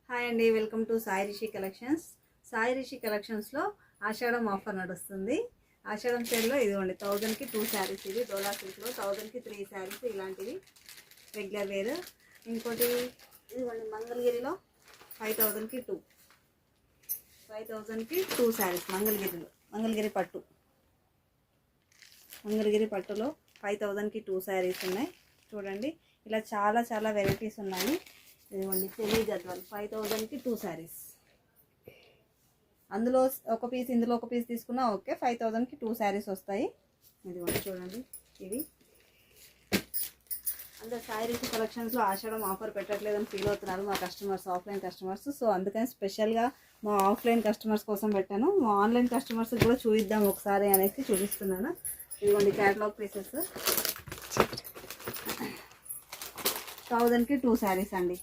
Hi అండి, welcome to Sai Rishi collections. Sai Rishi కలెక్షన్స్లో Ashadham offer నడుస్తుంది. ఆషాఢం సేల్లో ఇదిగోండి 1000కి 2 శారీస్. ఇది డోలా సిల్క్లో 1000కి 3 శారీస్ ఇలాంటివి రెగ్యులర్ వేర్. ఇంకోటి ఇదిగోండి మంగళగిరిలో 5000కి 2 శారీస్. మంగళగిరి పట్టులో 5000కి 2 శారీస్ ఉన్నాయి. చూడండి ఇలా చాలా చాలా వెరైటీస్ ఉన్నాయి. ఇదిగోండి చెలీ గద్వాల్ 5000కి 2 శారీస్. అందులో ఒక పీస్ ఇందులో ఒక పీస్ తీసుకున్నా ఓకే, 5000కి 2 శారీస్ వస్తాయి. ఇదిగోండి చూడండి ఇవి. అందరు సాయి రిషి కలెక్షన్స్లో ఆషాఢం ఆఫర్ పెట్టట్లేదని ఫీల్ అవుతున్నారు మా కస్టమర్స్, ఆఫ్లైన్ కస్టమర్స్. సో అందుకని స్పెషల్గా మా ఆఫ్లైన్ కస్టమర్స్ కోసం పెట్టాను. మా ఆన్లైన్ కస్టమర్స్ కూడా చూపిద్దాం ఒకసారి అనేసి చూపిస్తున్నాను. ఇదిగోండి క్యాటలాగ్ పీసెస్ 1000కి 2 శారీస్ అండి.